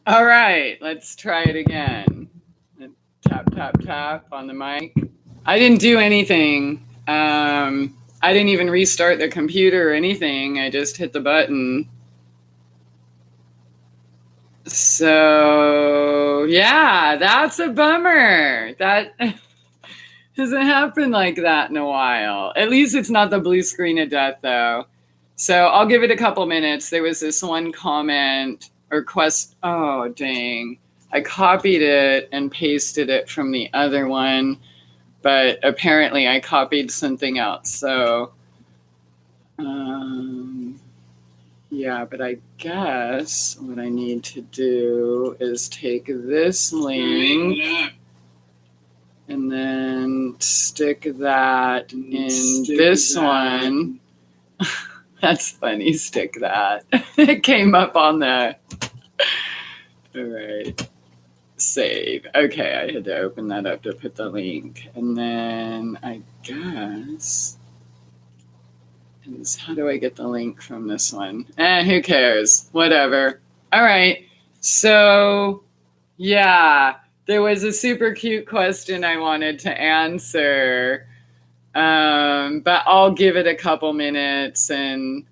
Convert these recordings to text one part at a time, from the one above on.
All right, let's try it again. Tap, tap, tap on the mic. I didn't do anything. I didn't even restart the computer or anything. I just hit the button. So, yeah, that's a bummer. That hasn't happened like that in a while. At least it's not the blue screen of death, though. So I'll give it a couple minutes. There was this one comment or quest. Oh, dang. I copied it and pasted it from the other one, but apparently I copied something else. So, yeah, but I guess what I need to do is take this link and then stick that in this one. That's funny, stick that. It came up on the... All right. Save. Okay, I had to open that up to put the link. And then I guess... How do I get the link from this one? Who cares? Whatever. All right. So, yeah, there was a super cute question I wanted to answer. But I'll give it a couple minutes and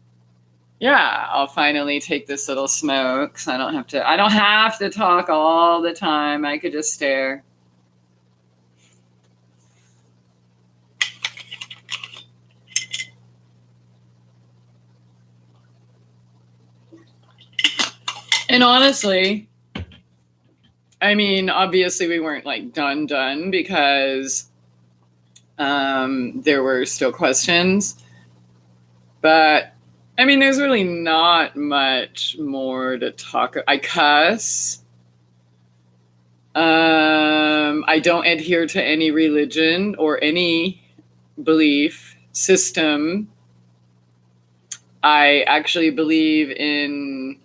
yeah, I'll finally take this little smoke so I don't have to talk all the time. I could just stare. And honestly, I mean, obviously we weren't like done because there were still questions, but I mean, there's really not much more to talk. I cuss. I don't adhere to any religion or any belief system. I actually believe in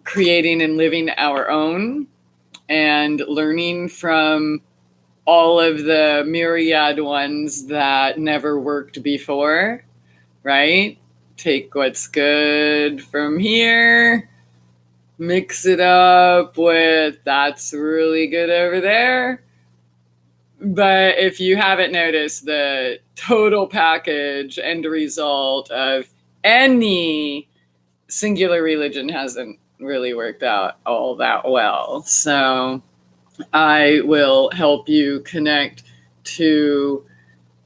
creating and living our own and learning from all of the myriad ones that never worked before, right? Take what's good from here, mix it up with that's really good over there. But if you haven't noticed, the total package end result of any singular religion hasn't really worked out all that well. So I will help you connect to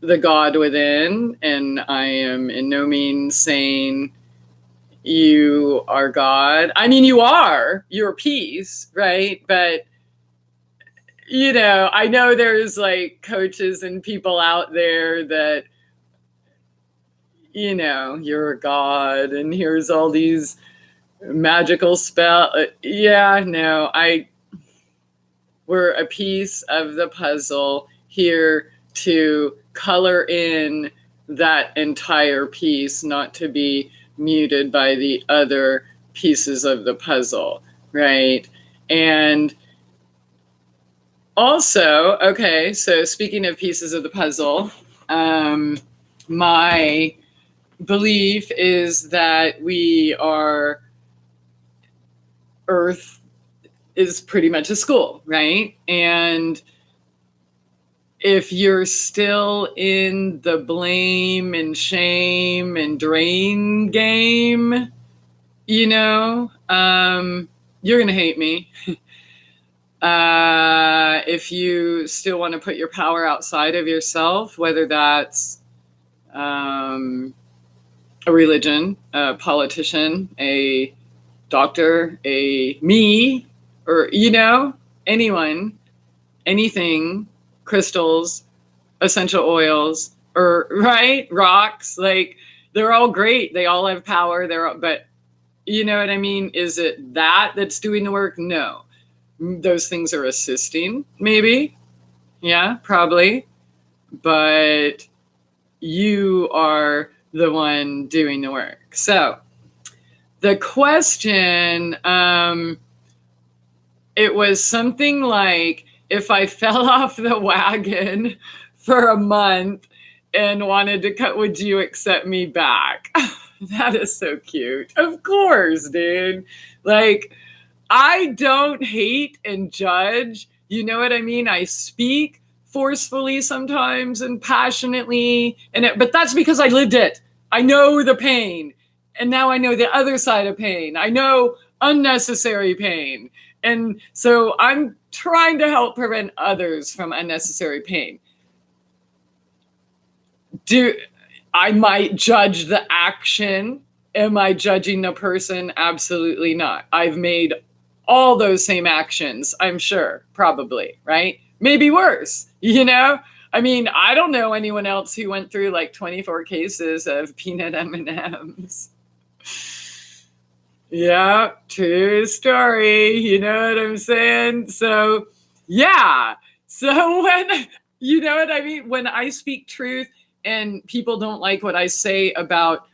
the God within, and I am in no means saying you are God. I mean, you're peace, right? But, you know, I know there's like coaches and people out there that, you know, you're a God and here's all these magical spell. Yeah, no, we're a piece of the puzzle here to color in that entire piece, not to be muted by the other pieces of the puzzle, right? And also, okay, so speaking of pieces of the puzzle, my belief is that Earth is pretty much a school, right? And if you're still in the blame and shame and drain game, you know, you're going to hate me. If you still want to put your power outside of yourself, whether that's a religion, a politician, a doctor, me, or, you know, anyone, anything, crystals, essential oils, or right, rocks, like they're all great. They all have power. But you know what I mean? Is it that's doing the work? No. Those things are assisting, maybe. Yeah, probably. But you are the one doing the work. So the question, it was something like, if I fell off the wagon for a month and wanted to cut, would you accept me back? That is so cute. Of course, dude. Like, I don't hate and judge. You know what I mean? I speak forcefully sometimes and passionately, but that's because I lived it. I know the pain, and now I know the other side of pain. I know unnecessary pain, and so I'm trying to help prevent others from unnecessary pain. I might judge the action. Am I judging the person? Absolutely not. I've made all those same actions, I'm sure, probably, right? Maybe worse, you know? I mean, I don't know anyone else who went through like 24 cases of peanut M&Ms. Yeah, true story. You know what I'm saying? So, yeah. So when, you know what I mean? When I speak truth and people don't like what I say about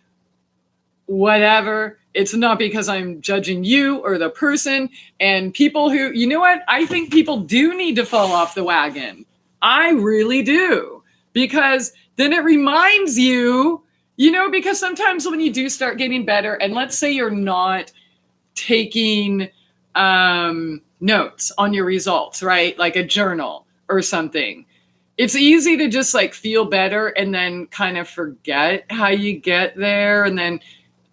whatever, it's not because I'm judging you or the person. And people who, you know what? I think people do need to fall off the wagon. I really do. Because then it reminds you, you know, because sometimes when you do start getting better, and let's say you're not taking notes on your results, right? Like a journal or something. It's easy to just like feel better and then kind of forget how you get there. And then,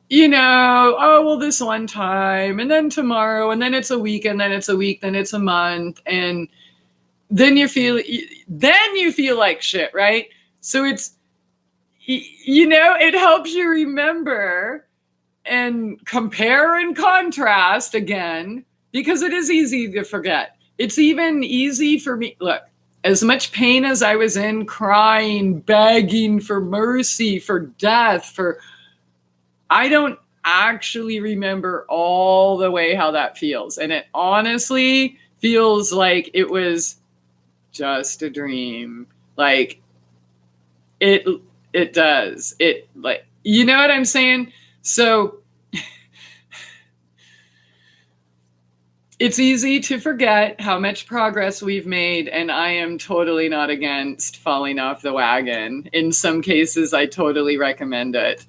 you know, oh, well, this one time, and then tomorrow, and then it's a week, and then it's a week, then it's a month. And then you feel like shit, right? So it's, you know, it helps you remember and compare and contrast again, because it is easy to forget. It's even easy for me. Look, as much pain as I was in, crying, begging for mercy, for death, I don't actually remember all the way how that feels. And it honestly feels like it was just a dream. Like it does. It, like, you know what I'm saying? So it's easy to forget how much progress we've made, and I am totally not against falling off the wagon. In some cases, I totally recommend it.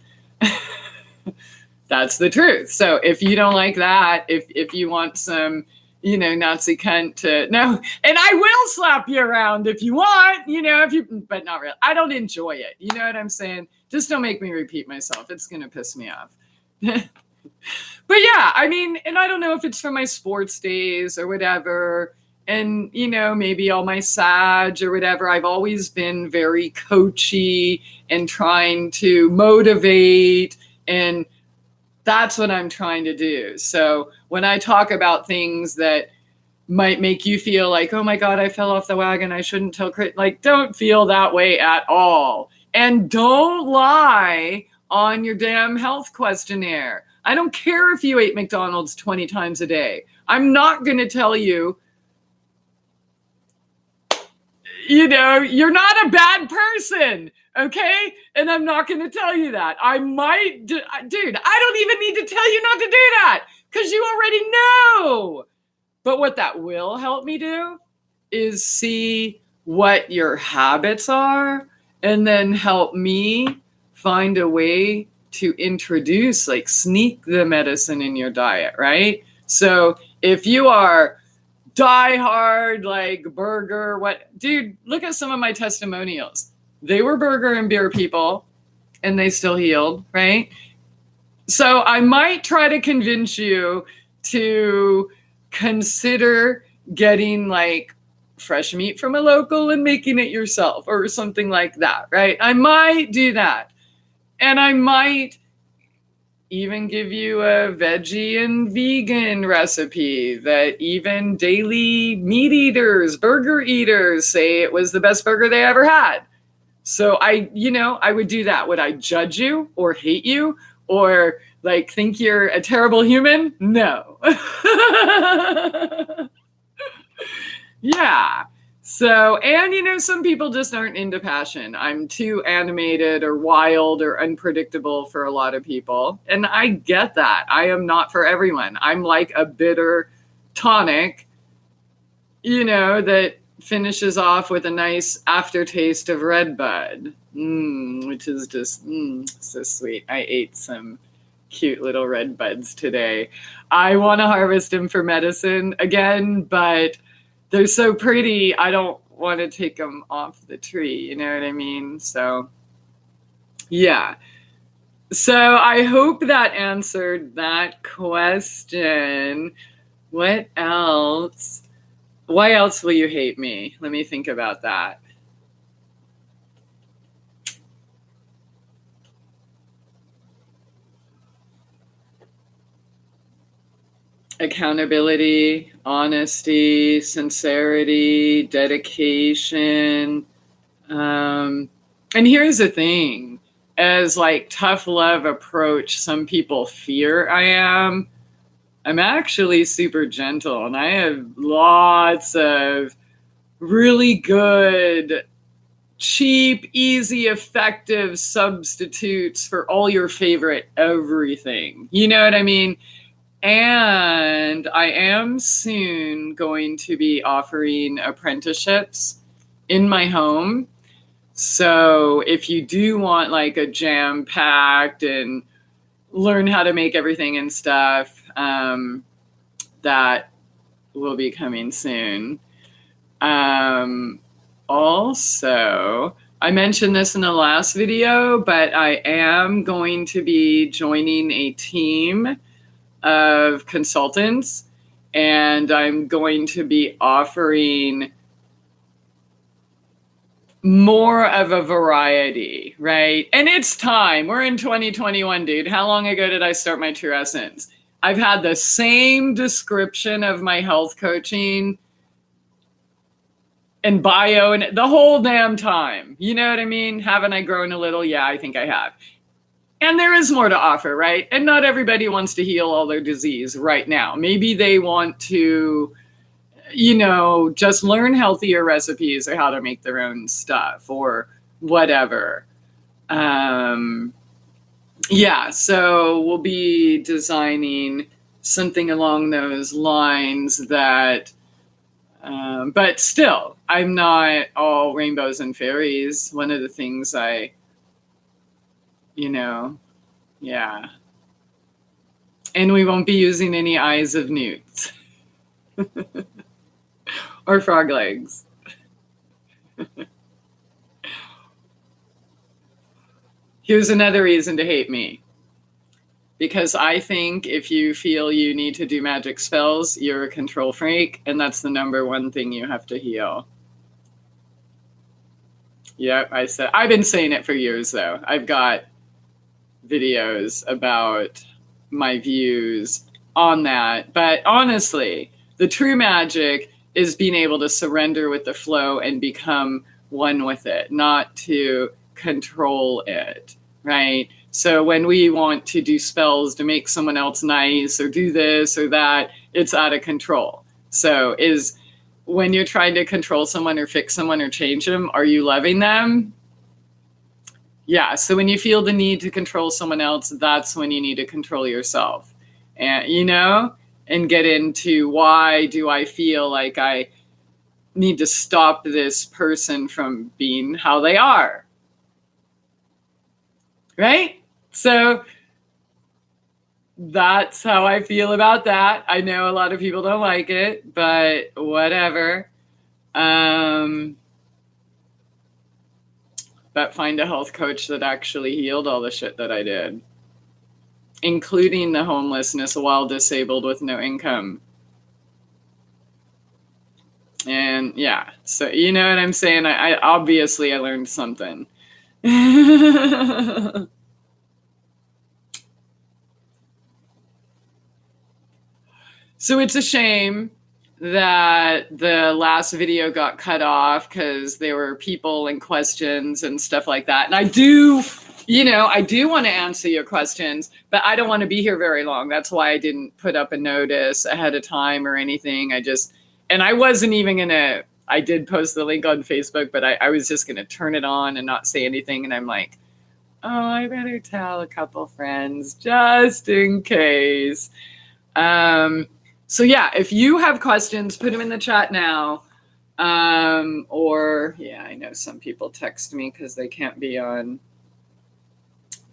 That's the truth. So if you don't like that, if you want some, you know, Nazi cunt to, no, and I will slap you around if you want, you know, but not really. I don't enjoy it. You know what I'm saying? Just don't make me repeat myself. It's going to piss me off. But yeah, I mean, and I don't know if it's from my sports days or whatever. And, you know, maybe all my SAG or whatever. I've always been very coachy and trying to motivate, and that's what I'm trying to do. So when I talk about things that might make you feel like, oh my God, I fell off the wagon, I shouldn't tell like, don't feel that way at all. And don't lie on your damn health questionnaire. I don't care if you ate McDonald's 20 times a day. I'm not going to tell you, you know, you're not a bad person, okay? And I'm not going to tell you that. I might, dude, I don't even need to tell you not to do that, because you already know. But what that will help me do is see what your habits are, and then help me find a way to introduce, like, sneak the medicine in your diet, right? So if you are die hard, like burger, dude, look at some of my testimonials. They were burger and beer people, and they still healed, right? So I might try to convince you to consider getting like fresh meat from a local and making it yourself or something like that, right? I might do that. And I might even give you a veggie and vegan recipe that even daily meat eaters, burger eaters say it was the best burger they ever had. So I would do that. Would I judge you or hate you or like think you're a terrible human? No. Yeah. So, and you know, some people just aren't into passion. I'm too animated or wild or unpredictable for a lot of people. And I get that. I am not for everyone. I'm like a bitter tonic, you know, that finishes off with a nice aftertaste of Red Bud, which is just so sweet. I ate some cute little red buds today. I want to harvest them for medicine again, but they're so pretty. I don't want to take them off the tree. You know what I mean? So, yeah. So I hope that answered that question. What else? Why else will you hate me? Let me think about that. Accountability, honesty, sincerity, dedication. And here's the thing, as like tough love approach, some people fear I am. I'm actually super gentle, and I have lots of really good, cheap, easy, effective substitutes for all your favorite everything. You know what I mean? And I am soon going to be offering apprenticeships in my home. So if you do want like a jam-packed and learn how to make everything and stuff, that will be coming soon. Also, I mentioned this in the last video, but I am going to be joining a team of consultants, and I'm going to be offering more of a variety, right? And it's time. We're in 2021, dude. How long ago did I start my True Essence? I've had the same description of my health coaching and bio and the whole damn time. You know what I mean? Haven't I grown a little? Yeah, I think I have. And there is more to offer, right? And not everybody wants to heal all their disease right now. Maybe they want to, just learn healthier recipes or how to make their own stuff or whatever. So we'll be designing something along those lines that, but still, I'm not all rainbows and fairies. One of the things yeah. And we won't be using any eyes of newts or frog legs. Here's another reason to hate me. Because I think if you feel you need to do magic spells, you're a control freak, and that's the number one thing you have to heal. Yep, I've been saying it for years, though. I've got videos about my views on that. But honestly, the true magic is being able to surrender with the flow and become one with it, not to control it, right? So when we want to do spells to make someone else nice or do this or that, it's out of control. So when you're trying to control someone or fix someone or change them, are you loving them? Yeah, so when you feel the need to control someone else, that's when you need to control yourself. And, and get into why do I feel like I need to stop this person from being how they are? Right? So that's how I feel about that. I know a lot of people don't like it, but whatever. But find a health coach that actually healed all the shit that I did, including the homelessness while disabled with no income. And yeah, so you know what I'm saying? I obviously I learned something. So it's a shame that the last video got cut off because there were people and questions and stuff like that. And I do want to answer your questions, but I don't want to be here very long. That's why I didn't put up a notice ahead of time or anything. I wasn't even going to, I did post the link on Facebook, but I was just going to turn it on and not say anything. And I'm like, oh, I better tell a couple friends just in case. So yeah, if you have questions, put them in the chat now. I know some people text me because they can't be on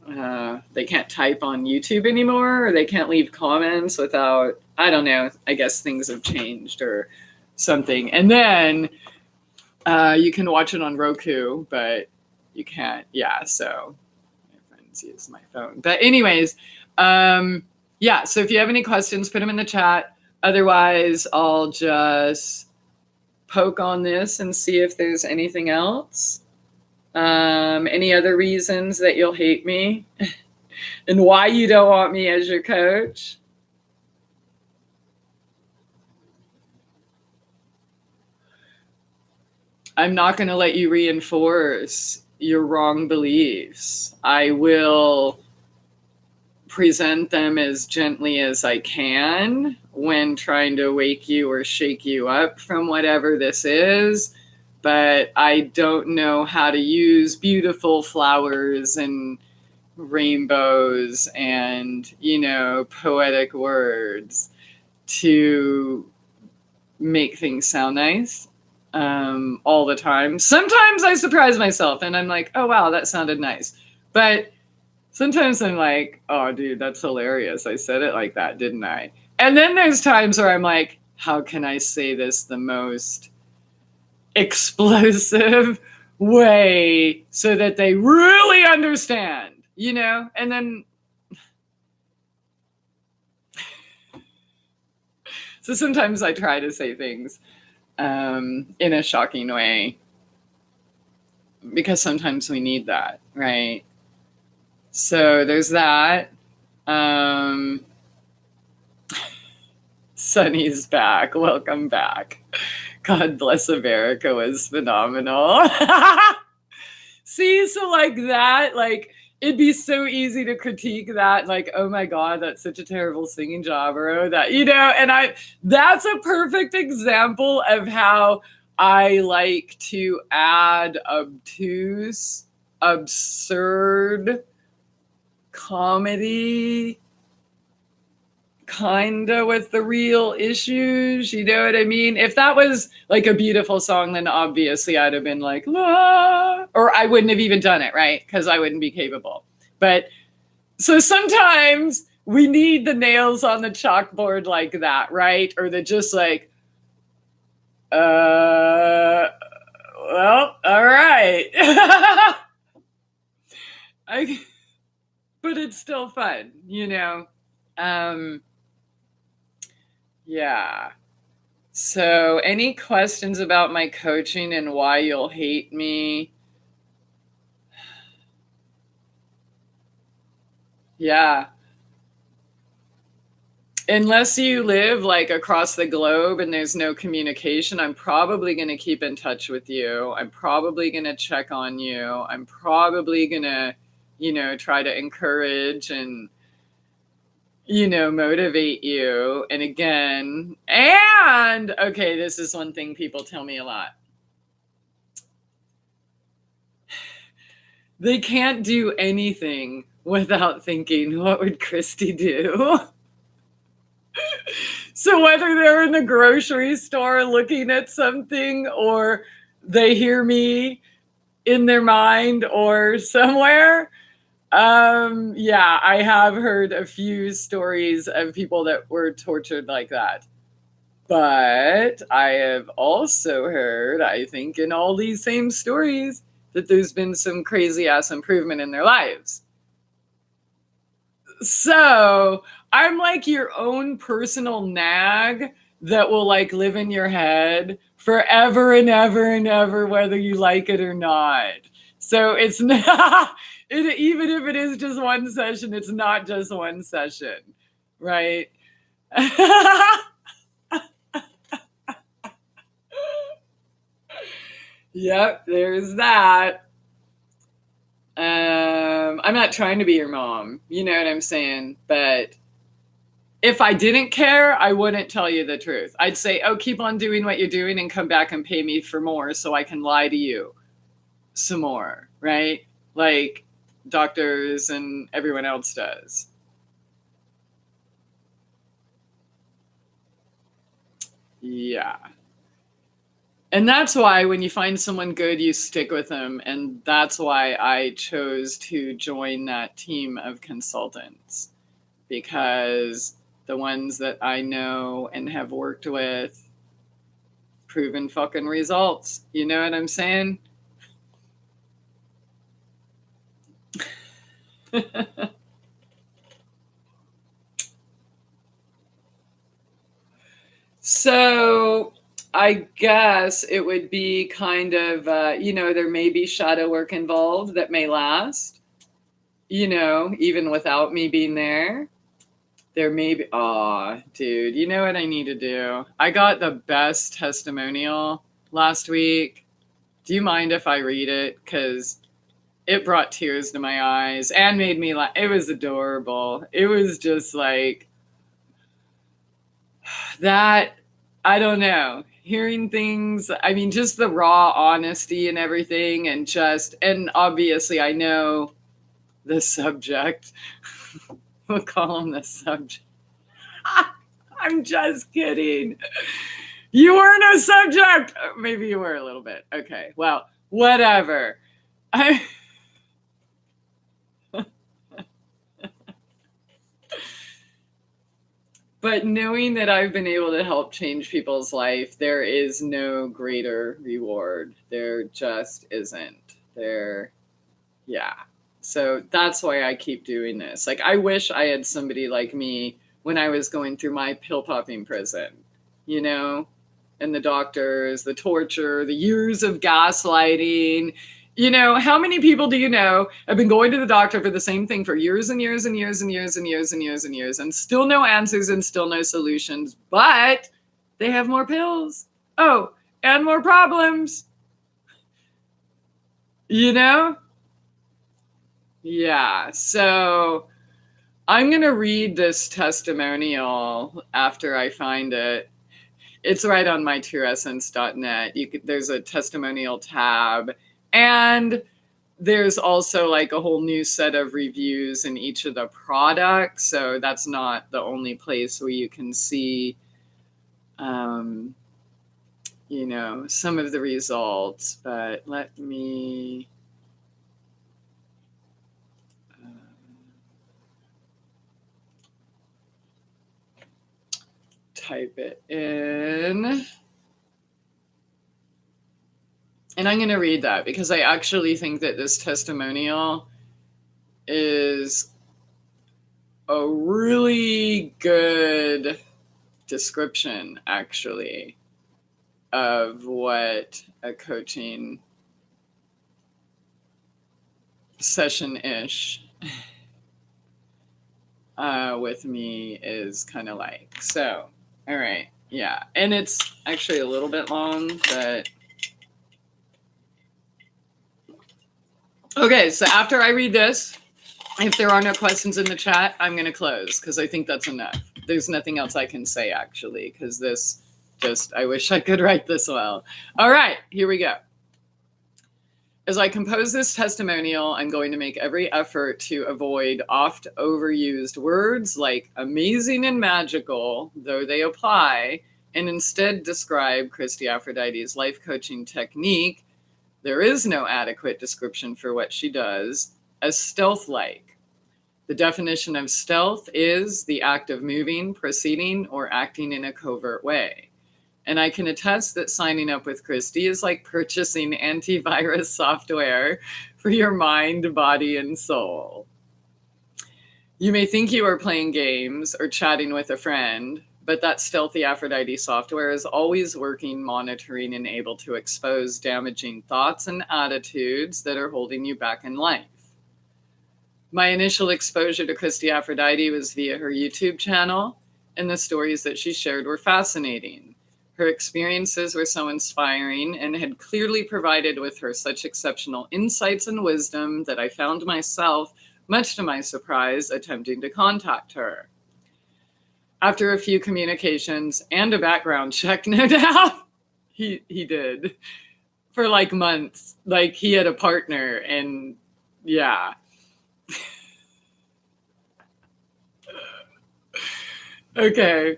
they can't type on YouTube anymore, or they can't leave comments without, I don't know, I guess things have changed or something. And then you can watch it on Roku, but you can't. Yeah, so my friends use my phone. But anyways, yeah, so if you have any questions, put them in the chat. Otherwise, I'll just poke on this and see if there's anything else. Any other reasons that you'll hate me and why you don't want me as your coach? I'm not going to let you reinforce your wrong beliefs. I will present them as gently as I can when trying to wake you or shake you up from whatever this is. But I don't know how to use beautiful flowers and rainbows and, you know, poetic words to make things sound nice all the time. Sometimes I surprise myself and I'm like, oh, wow, that sounded nice. But sometimes I'm like, oh, dude, that's hilarious. I said it like that, didn't I? And then there's times where I'm like, how can I say this the most explosive way so that they really understand, you know? And then, so sometimes I try to say things in a shocking way because sometimes we need that, right? So there's that. Sunny's back. Welcome back. God bless America was phenomenal. See, so like that, like it'd be so easy to critique that, like, oh my God, that's such a terrible singing job, or oh, that, you know, and that's a perfect example of how I like to add obtuse, absurd comedy kinda with the real issues, you know what I mean? If that was like a beautiful song, then obviously I'd have been like, la, or I wouldn't have even done it, right? Because I wouldn't be capable. But so sometimes we need the nails on the chalkboard like that, right? Or they're just like, well, all right. But it's still fun, you know? Yeah. So, any questions about my coaching and why you'll hate me? Yeah. Unless you live like across the globe and there's no communication, I'm probably going to keep in touch with you. I'm probably going to check on you. I'm probably going to, you know, try to encourage and, you know, motivate you. And again, and okay, this is one thing people tell me a lot. They can't do anything without thinking, what would Christie do? So whether they're in the grocery store looking at something or they hear me in their mind or somewhere, yeah, I have heard a few stories of people that were tortured like that. But I have also heard, I think, in all these same stories, that there's been some crazy ass improvement in their lives. So I'm like your own personal nag that will like live in your head forever and ever and ever, whether you like it or not. So it's not, even if it is just one session, it's not just one session, right? Yep, there's that. I'm not trying to be your mom, you know what I'm saying? But if I didn't care, I wouldn't tell you the truth. I'd say, oh, keep on doing what you're doing and come back and pay me for more so I can lie to you some more, right? Like doctors and everyone else does. Yeah. And that's why when you find someone good, you stick with them. And that's why I chose to join that team of consultants, because the ones that I know and have worked with, proven fucking results. You know what I'm saying? So I guess it would be kind of, there may be shadow work involved that may last, even without me being there. There may be, dude, you know what I need to do? I got the best testimonial last week. Do you mind if I read it? Because it brought tears to my eyes and made me laugh. It was adorable. It was just like that. I don't know. Hearing things, I mean, just the raw honesty and everything, and obviously I know the subject. We'll call him the subject. I'm just kidding. You weren't a subject. Maybe you were a little bit. Okay. Well, whatever. But knowing that I've been able to help change people's life, there is no greater reward. There just isn't. Yeah. So that's why I keep doing this. Like, I wish I had somebody like me when I was going through my pill popping prison, and the doctors, the torture, the years of gaslighting. How many people do you know have been going to the doctor for the same thing for years and years and years and years and years and years and years, and still no answers and still no solutions, but they have more pills. Oh, and more problems. Yeah. So I'm going to read this testimonial after I find it. It's right on my trueessence.net. There's a testimonial tab, and there's also like a whole new set of reviews in each of the products. So that's not the only place where you can see, some of the results. But let me type it in. And I'm going to read that because I actually think that this testimonial is a really good description, actually, of what a coaching session-ish with me is kind of like. So, all right. Yeah. And it's actually a little bit long, but... Okay, so after I read this, if there are no questions in the chat, I'm going to close because I think that's enough. There's nothing else I can say, actually, because I wish I could write this well. All right, here we go. As I compose this testimonial, I'm going to make every effort to avoid oft overused words like amazing and magical, though they apply, and instead describe Christie Aphrodite's life coaching technique. There is no adequate description for what she does, as stealth-like. The definition of stealth is the act of moving, proceeding, or acting in a covert way. And I can attest that signing up with Christie is like purchasing antivirus software for your mind, body, and soul. You may think you are playing games or chatting with a friend, but that stealthy Aphrodite software is always working, monitoring, and able to expose damaging thoughts and attitudes that are holding you back in life. My initial exposure to Christie Aphrodite was via her YouTube channel, and the stories that she shared were fascinating. Her experiences were so inspiring and had clearly provided with her such exceptional insights and wisdom that I found myself, much to my surprise, attempting to contact her. After a few communications and a background check, no doubt, he did, for like months. Like, he had a partner, and yeah. Okay.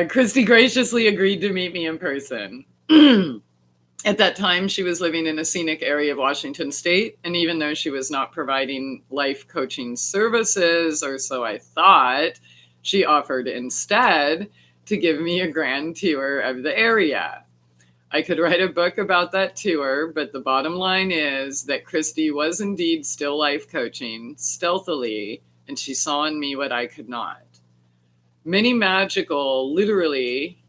Christie graciously agreed to meet me in person. At that time, she was living in a scenic area of Washington State, and even though she was not providing life coaching services, or so I thought, she offered instead to give me a grand tour of the area. I could write a book about that tour, but the bottom line is that Christie was indeed still life coaching, stealthily, and she saw in me what I could not. Many magical, literally,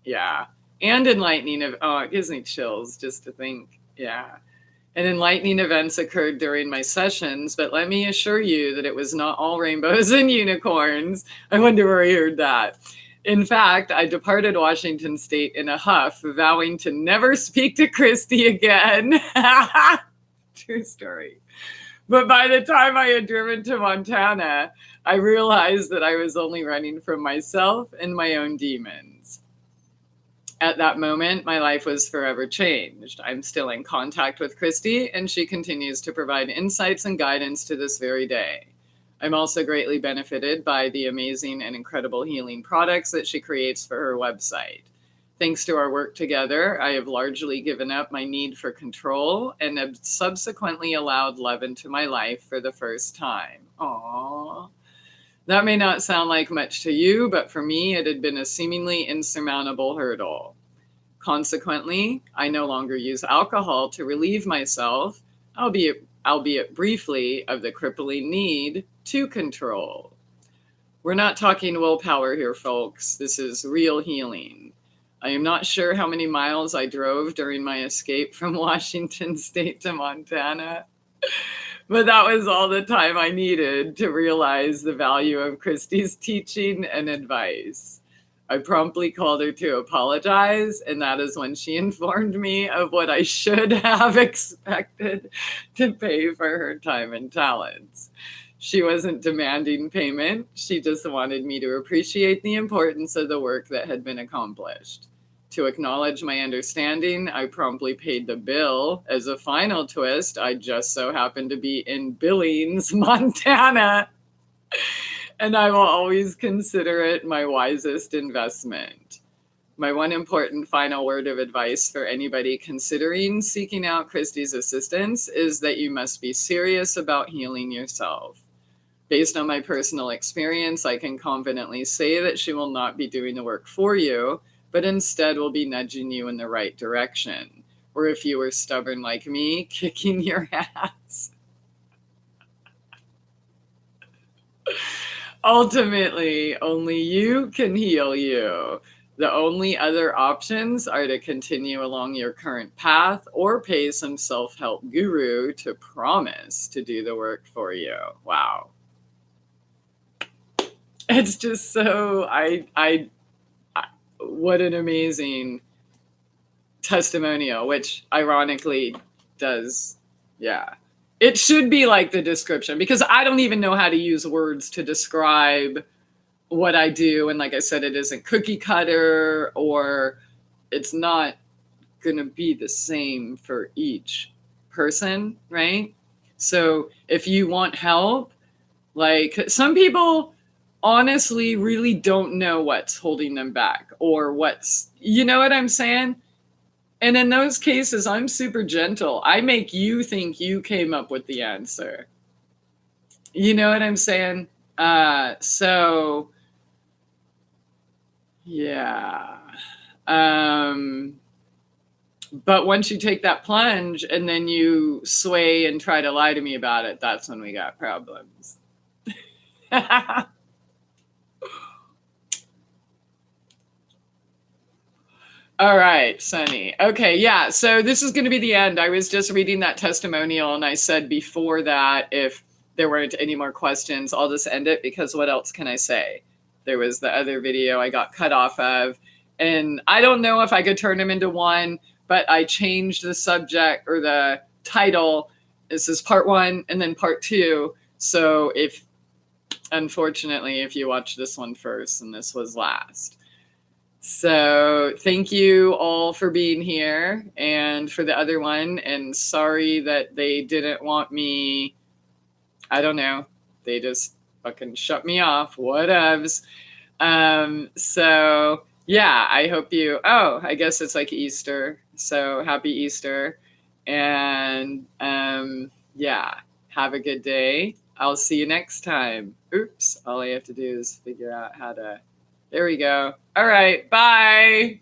yeah, and enlightening, it gives me chills just to think, yeah. And enlightening events occurred during my sessions, but let me assure you that it was not all rainbows and unicorns. I wonder where he heard that. In fact, I departed Washington State in a huff, vowing to never speak to Christie again. True story. But by the time I had driven to Montana, I realized that I was only running from myself and my own demons. At that moment, my life was forever changed. I'm still in contact with Christie, and she continues to provide insights and guidance to this very day. I'm also greatly benefited by the amazing and incredible healing products that she creates for her website. Thanks to our work together, I have largely given up my need for control and have subsequently allowed love into my life for the first time. Aww. That may not sound like much to you, but for me, it had been a seemingly insurmountable hurdle. Consequently, I no longer use alcohol to relieve myself, albeit briefly, of the crippling need to control. We're not talking willpower here, folks. This is real healing. I am not sure how many miles I drove during my escape from Washington State to Montana, but that was all the time I needed to realize the value of Christie's teaching and advice. I promptly called her to apologize, and that is when she informed me of what I should have expected to pay for her time and talents. She wasn't demanding payment. She just wanted me to appreciate the importance of the work that had been accomplished. To acknowledge my understanding, I promptly paid the bill. As a final twist, I just so happened to be in Billings, Montana, and I will always consider it my wisest investment. My one important final word of advice for anybody considering seeking out Christie's assistance is that you must be serious about healing yourself. Based on my personal experience, I can confidently say that she will not be doing the work for you, but instead will be nudging you in the right direction. Or if you were stubborn like me, kicking your ass. Ultimately, only you can heal you. The only other options are to continue along your current path or pay some self-help guru to promise to do the work for you. Wow. It's just so, what an amazing testimonial, which ironically does, yeah. It should be like the description, because I don't even know how to use words to describe what I do. And like I said, it isn't cookie cutter, or it's not going to be the same for each person, right? So if you want help, like some people honestly really don't know what's holding them back or what's, you know what I'm saying? And in those cases, I'm super gentle. I make you think you came up with the answer. You know what I'm saying? So, yeah. But once you take that plunge and then you sway and try to lie to me about it, that's when we got problems. All right, Sunny. Okay, yeah. So this is going to be the end. I was just reading that testimonial, and I said before that if there weren't any more questions, I'll just end it, because what else can I say? There was the other video I got cut off of, and I don't know if I could turn them into one, but I changed the subject or the title. This is part 1 and then part 2. So unfortunately, if you watch this one first and this was last. So thank you all for being here, and for the other one, and sorry that they didn't want me, I don't know, they just fucking shut me off, whatevs. So Yeah, I hope you. Oh, I guess it's like Easter. So happy Easter. And yeah, have a good day. I'll see you next time. Oops, all I have to do is figure out how to. There we go. All right, bye.